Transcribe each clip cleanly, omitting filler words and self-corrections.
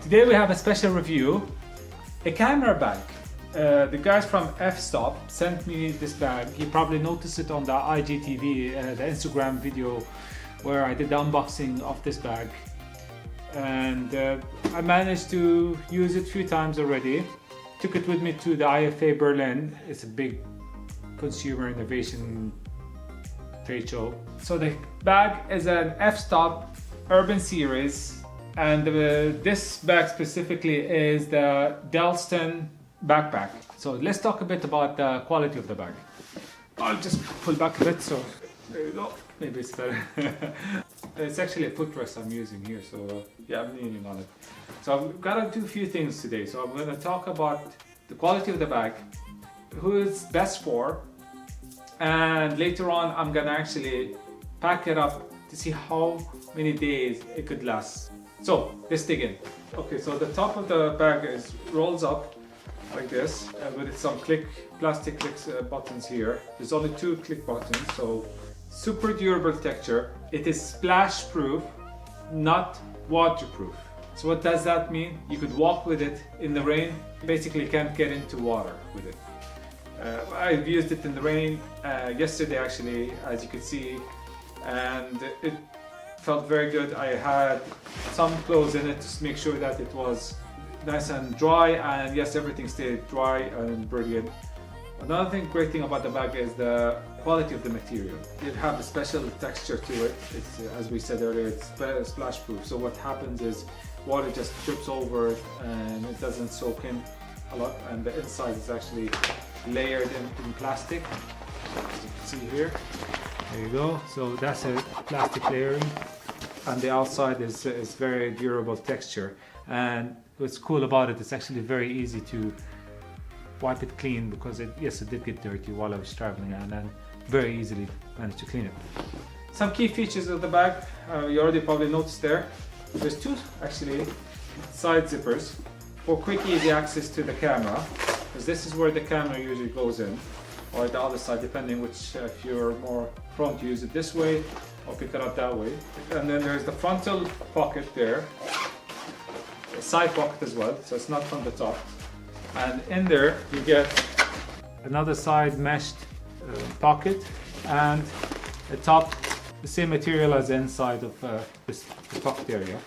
Today we have a special review, a camera bag. The guys from F-Stop sent me this bag. You probably noticed it on the IGTV, the Instagram video where I did the unboxing of this bag. And I managed to use it a few times already. Took it with me to the IFA Berlin. It's a big consumer innovation trade show. So the bag is an F-Stop Urban Series, and this bag specifically is the DALSTON backpack. So let's talk a bit about the quality of the bag. I'll just pull back a bit, so there you go. Maybe it's better. It's actually a footrest I'm using here, so yeah, I'm leaning on it. So I've got to do a few things today. So I'm going to talk about the quality of the bag, who it's best for, and later on I'm going to actually pack it up to see how many days it could last. So let's dig in. Okay, so the top of the bag rolls up like this, with some plastic click buttons here. There's only 2 click buttons, so super durable texture. It is splash proof, not waterproof. So what does that mean? You could walk with it in the rain. Basically can't get into water with it. I've used it in the rain yesterday actually, as you could see, and it felt very good. I had some clothes in it to make sure that it was nice and dry, and yes, everything stayed dry and brilliant. Another great thing about the bag is the quality of the material. It has a special texture to it. It's, as we said earlier, it's splash proof. So what happens is water just drips over it and it doesn't soak in a lot, and the inside is actually layered in plastic, as you can see here. There you go. So that's a plastic layering, and the outside is very durable texture. And what's cool about it, it's actually very easy to wipe it clean, because yes, it did get dirty while I was traveling, and then very easily managed to clean it. Some key features of the bag, you already probably noticed there. There's 2 actually side zippers for quick easy access to the camera, because this is where the camera usually goes in, or the other side, depending which, if you're more prone to use it this way or pick it up that way. And then there's the frontal pocket there, a side pocket as well, so it's not from the top. And in there you get another side meshed pocket, and the top, the same material as the inside of the pocket area.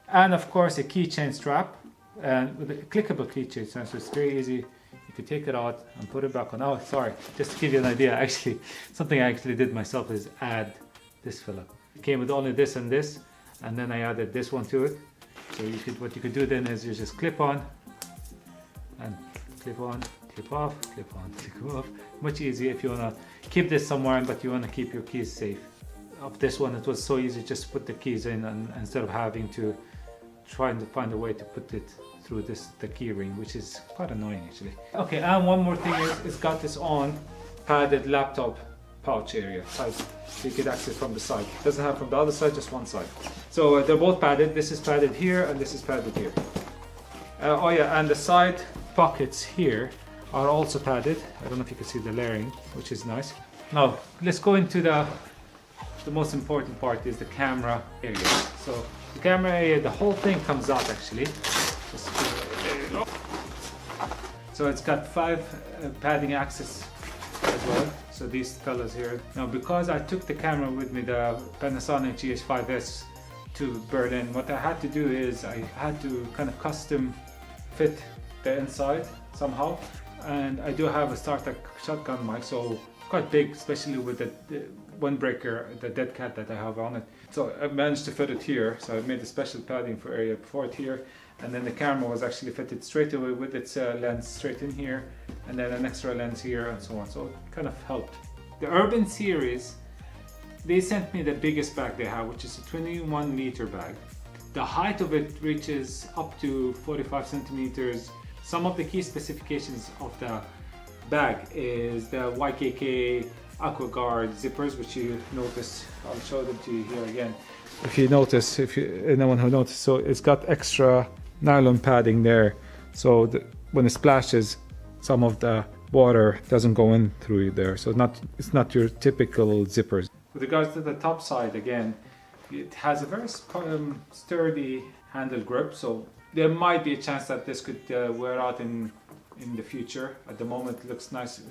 And of course a keychain strap, and with a clickable keychain, so it's very easy. You can take it out and put it back on. Oh, sorry, just to give you an idea, actually, something I actually did myself is add this filler. It came with only this and this, and then I added this one to it. So what you could do then is you just clip on, and clip on, clip off, clip on, clip off. Much easier if you want to keep this somewhere, but you want to keep your keys safe. Of this one, it was so easy just to put the keys in, and instead of having to trying to find a way to put it through the key ring, which is quite annoying actually. Okay, and one more thing is it's got this on padded laptop pouch area, so you could access from the side. It doesn't have from the other side, just one side. So they're both padded. This is padded here and this is padded here. Oh yeah, and the side pockets here are also padded. I don't know if you can see the layering, which is nice. Now let's go into the most important part, is the camera area. So the camera area, the whole thing comes out actually. So it's got 5 padding access as well. So these fellas here. Now because I took the camera with me, the Panasonic GH5S, to Berlin, what I had to do is I had to kind of custom fit the inside somehow. And I do have a starter shotgun mic, so quite big, especially with the windbreaker, the dead cat that I have on it. So I managed to fit it here. So I made a special padding for area for it here. And then the camera was actually fitted straight away with its lens straight in here, and then an extra lens here and so on. So it kind of helped. The Urban Series, they sent me the biggest bag they have, which is a 21 liter bag. The height of it reaches up to 45 centimeters. Some of the key specifications of the bag is the YKK AquaGuard zippers, which you notice. I'll show them to you here again. If you notice, if you anyone who noticed, so it's got extra nylon padding there, so when it splashes, some of the water doesn't go in through there. So it's not your typical zippers. With regards to the top side, again, it has a very sturdy handle grip, so There might be a chance that this could wear out in the future. At the moment it looks nice,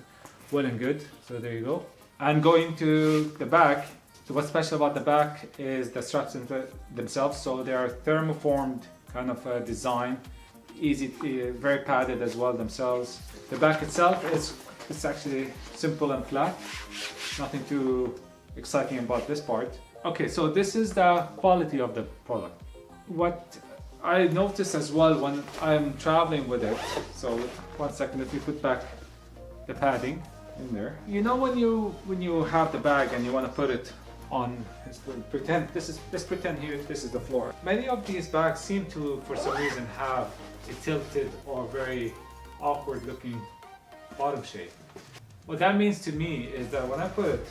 well and good, so there you go. And going to the back, so what's special about the back is the straps themselves. So they are thermoformed kind of design, easy, very padded as well themselves. The back itself it's actually simple and flat, nothing too exciting about this part. Okay, so this is the quality of the product. What I noticed as well when I'm traveling with it, so 1 second, if you put back the padding in there. You know when you have the bag and you want to put it on, pretend here this is the floor. Many of these bags seem to, for some reason, have a tilted or very awkward looking bottom shape. What that means to me is that when I put it,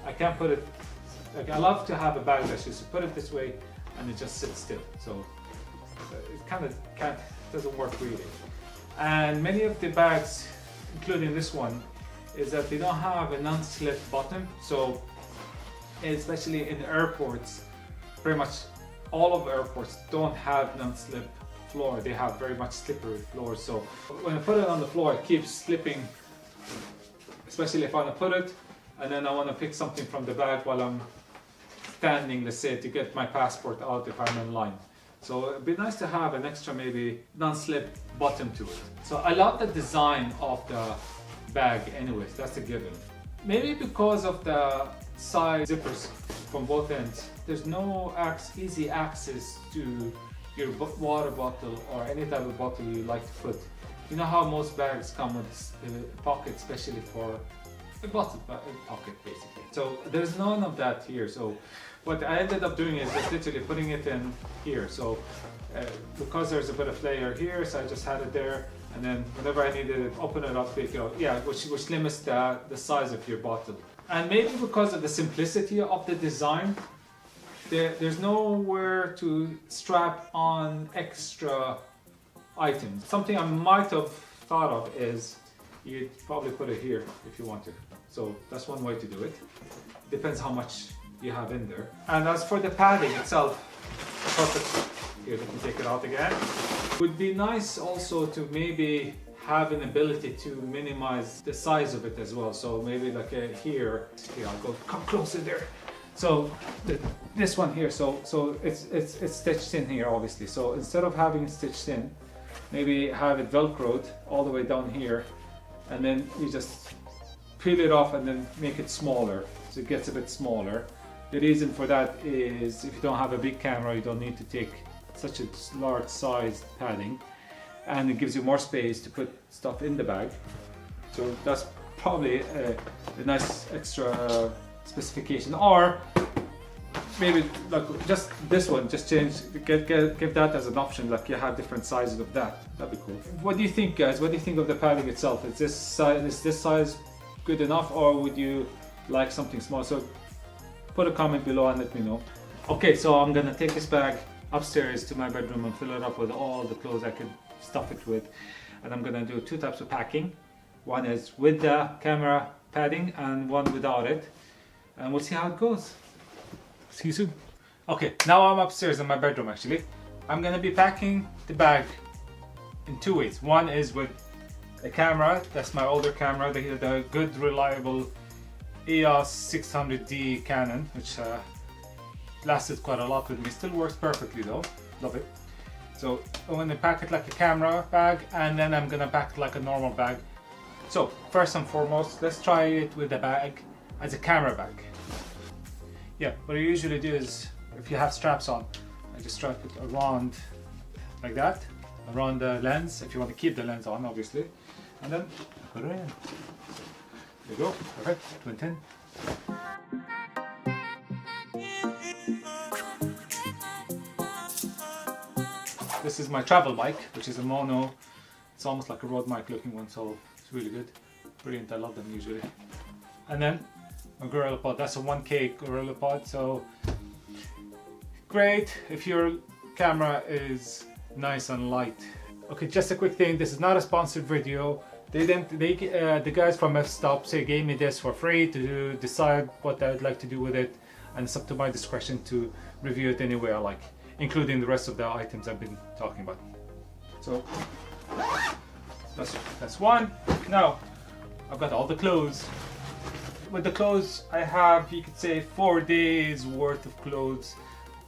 I can't put it, like I love to have a bag that's just put it this way and it just sits still. So it kind of doesn't work really. And many of the bags, including this one, is that they don't have a non-slip bottom. So especially in airports, pretty much all of the airports don't have non-slip floor. They have very much slippery floors. So when I put it on the floor, it keeps slipping, especially if I want to put it and then I want to pick something from the bag while I'm standing, let's say, to get my passport out if I'm in line. So it'd be nice to have an extra maybe non-slip bottom to it. So I love the design of the bag anyways, that's a given. Maybe because of the side zippers from both ends, there's no easy access to your water bottle or any type of bottle you like to put. You know how most bags come with a pocket, especially for a bottle pocket basically. So there's none of that here. So what I ended up doing is just literally putting it in here. So because there's a bit of layer here, so I just had it there, and then whenever I needed it, open it up, take it out. Yeah, which limits the size of your bottle. And maybe because of the simplicity of the design, there's nowhere to strap on extra items. Something I might have thought of is you'd probably put it here if you want to. So that's one way to do it. Depends how much you have in there. And as for the padding itself, here, let me take it out again. Would be nice also to maybe have an ability to minimize the size of it as well. So maybe like here I'll come closer there. So this one here, so it's stitched in here obviously. So instead of having it stitched in, maybe have it velcroed all the way down here, and then you just peel it off and then make it smaller, so it gets a bit smaller. The reason for that is if you don't have a big camera, you don't need to take such a large sized padding, and it gives you more space to put stuff in the bag. So that's probably a nice extra specification. Or maybe like just this one, just change, give that as an option, like you have different sizes of that. That'd be cool. What do you think, guys? What do you think of the padding itself? Is this size good enough, or would you like something small? So put a comment below and let me know. Okay, so I'm gonna take this bag upstairs to my bedroom and fill it up with all the clothes I could stuff it with, and I'm gonna do two types of packing. One is with the camera padding and one without it, and we'll see how it goes. See you soon. Okay, now I'm upstairs in my bedroom actually. I'm gonna be packing the bag in two ways. One is with a camera, that's my older camera, the good reliable EOS 600D Canon, which lasted quite a lot with me. Still works perfectly though, love it. So I'm gonna pack it like a camera bag, and then I'm gonna pack it like a normal bag. So first and foremost, let's try it with the bag as a camera bag. Yeah, what I usually do is, if you have straps on, I just strap it around like that, around the lens, if you want to keep the lens on obviously, and then put it in. There you go, perfect, 210. This is my travel mic, which is a mono. It's almost like a Rode mic looking one, so it's really good. Brilliant, I love them usually. And then my Gorilla Pod, that's a 1K Gorilla Pod, so great if your camera is nice and light. Okay, just a quick thing, this is not a sponsored video. The guys from F-Stop gave me this for free to decide what I'd like to do with it, and it's up to my discretion to review it any way I like. including the rest of the items I've been talking about. So that's one. Now I've got all the clothes. With the clothes I have, you could say 4 days worth of clothes,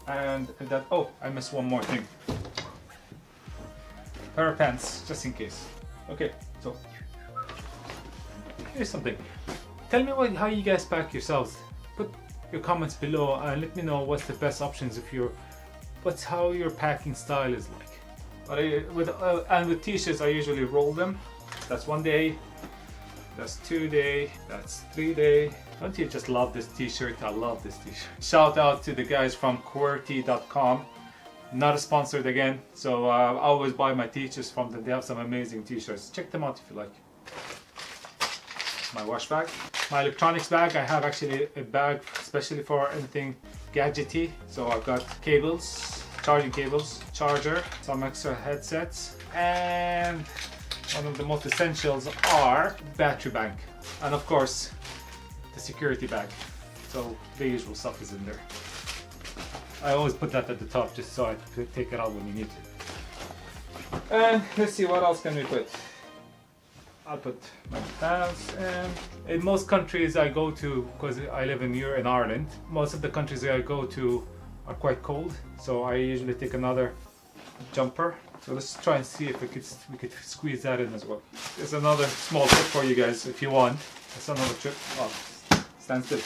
and that, oh, I missed one more thing. Pair of pants, just in case. Okay, so here's something. Tell me how you guys pack yourselves. Put your comments below and let me know what's the best options if you're, how your packing style is like. And with t-shirts I usually roll them. That's 1 day, that's 2 day, that's 3 day. Don't you just love this t-shirt? I love this t-shirt. Shout out to the guys from QWERTY.com. Not a sponsored again, so I always buy my t-shirts from them. They have some amazing t-shirts. Check them out if you like. My wash bag. My electronics bag, I have actually a bag especially for anything gadgety. So I've got cables, charging cables, charger, some extra headsets, and one of the most essentials are battery bank, and of course the security bag. So the usual stuff is in there. I always put that at the top just so I could take it out when you need to. And let's see, what else can we put? I'll put my pants. And in most countries I go to, because I live in Ireland, most of the countries that I go to are quite cold, so I usually take another jumper. So let's try and see if we could squeeze that in as well. There's another small tip for you guys if you want. That's another trip. Oh, stand still.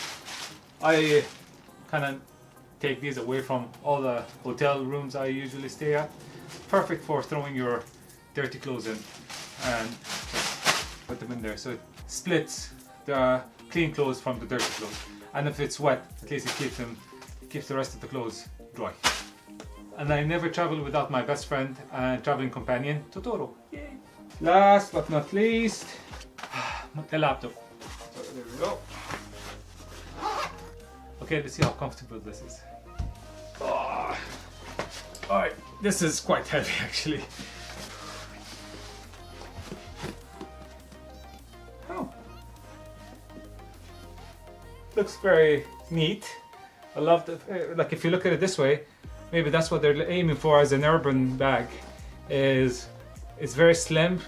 I kind of take these away from all the hotel rooms I usually stay at. Perfect for throwing your dirty clothes in and put them in there. So it splits the clean clothes from the dirty clothes. And if it's wet, at least it keeps the rest of the clothes dry. And I never travel without my best friend and traveling companion, Totoro. Yay. Last but not least, the laptop. So there we go. Okay, let's see how comfortable this is. Oh. Alright, this is quite heavy actually. Oh. Looks very neat. I love the, like if you look at it this way, maybe that's what they're aiming for as an urban bag. It's very slim,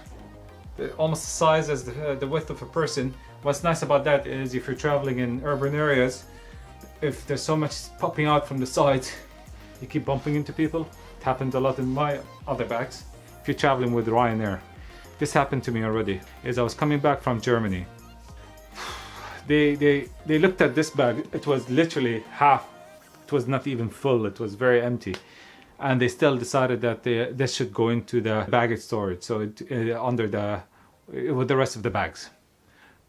almost the size as the width of a person. What's nice about that is if you're traveling in urban areas, if there's so much popping out from the sides, you keep bumping into people. It happened a lot in my other bags. If you're traveling with Ryanair, this happened to me already. As I was coming back from Germany, they looked at this bag. It was literally half. It was not even full. It was very empty, and they still decided that this should go into the baggage storage. So with the rest of the bags.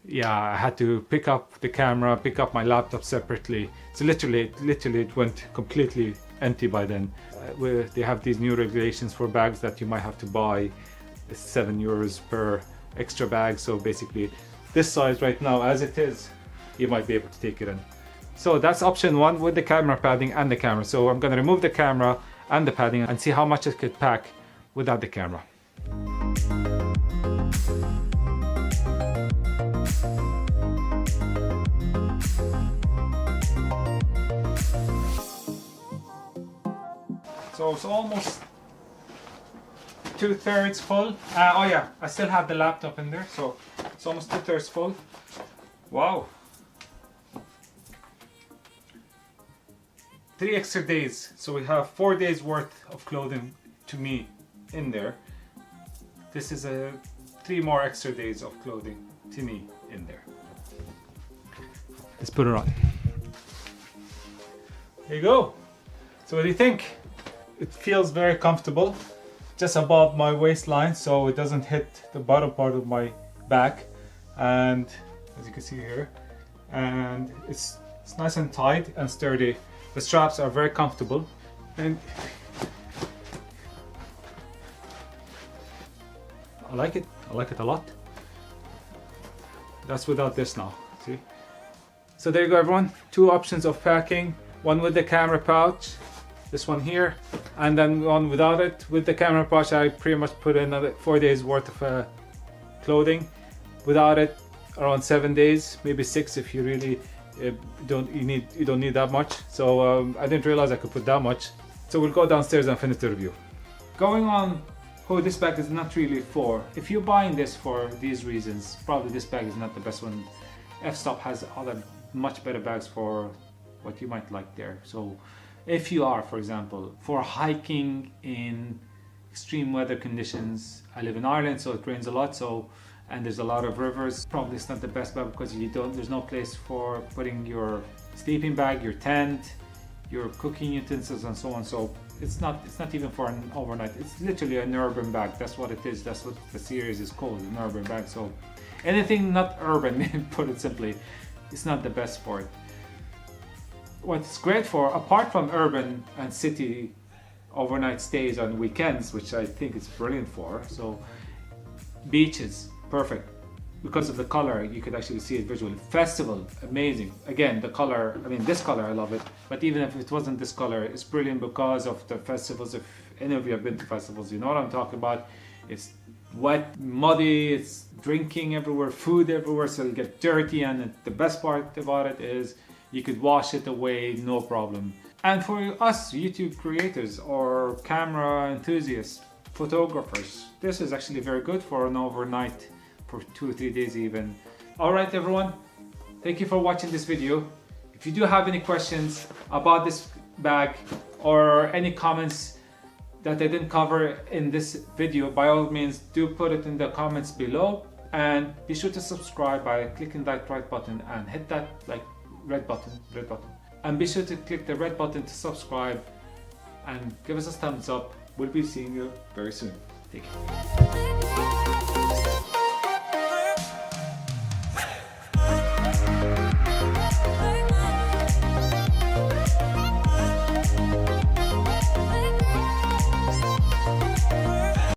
Yeah, I had to pick up the camera, pick up my laptop separately. So literally it went completely empty by then. They have these new regulations for bags that you might have to buy €7 per extra bag. So basically this size right now as it is, you might be able to take it in. So that's option one with the camera padding and the camera. So I'm going to remove the camera and the padding and see how much it could pack without the camera. So it's almost 2/3 full. Oh yeah, I still have the laptop in there, so it's almost 2/3 full. Wow. 3 extra days, so we have 4 days worth of clothing to me in there. This is 3 more extra days of clothing to me in there. Let's put it on. There you go. So what do you think? It feels very comfortable, just above my waistline, so it doesn't hit the bottom part of my back, and as you can see here, and it's nice and tight and sturdy. The straps are very comfortable, and I like it a lot. That's without this now, see? So there you go everyone, 2 options of packing, one with the camera pouch, this one here, and then one without it. With the camera pouch I pretty much put in another 4 days worth of clothing. Without it, around 7 days, maybe 6 if you really you don't need that much. So I didn't realize I could put that much. So we'll go downstairs and finish the review. Going on who this bag is not really for. If you're buying this for these reasons, probably this bag is not the best one. F-Stop has other much better bags for what you might like there. So if you are, for example, for hiking in extreme weather conditions, I live in Ireland, so it rains a lot, and there's a lot of rivers, probably it's not the best bag because there's no place for putting your sleeping bag, your tent, your cooking utensils and so on. So it's not even for an overnight. It's literally an urban bag. That's what it is. That's what the series is called, an urban bag. So anything not urban, put it simply, it's not the best for it. What it's great for, apart from urban and city overnight stays on weekends, which I think it's brilliant for. So beaches, perfect. Because of the color, you could actually see it visually. Festival, amazing. Again, the color, I mean, this color, I love it. But even if it wasn't this color, it's brilliant because of the festivals. If any of you have been to festivals, you know what I'm talking about. It's wet, muddy, it's drinking everywhere, food everywhere, so you get dirty. And the best part about it is you could wash it away, no problem. And for us YouTube creators or camera enthusiasts, photographers, this is actually very good for an overnight, for 2 or 3 days even. Alright everyone, thank you for watching this video. If you do have any questions about this bag or any comments that I didn't cover in this video, by all means do put it in the comments below, and be sure to subscribe by clicking that right button and hit that red button, and be sure to click the red button to subscribe and give us a thumbs up. We'll be seeing you very soon. Take care.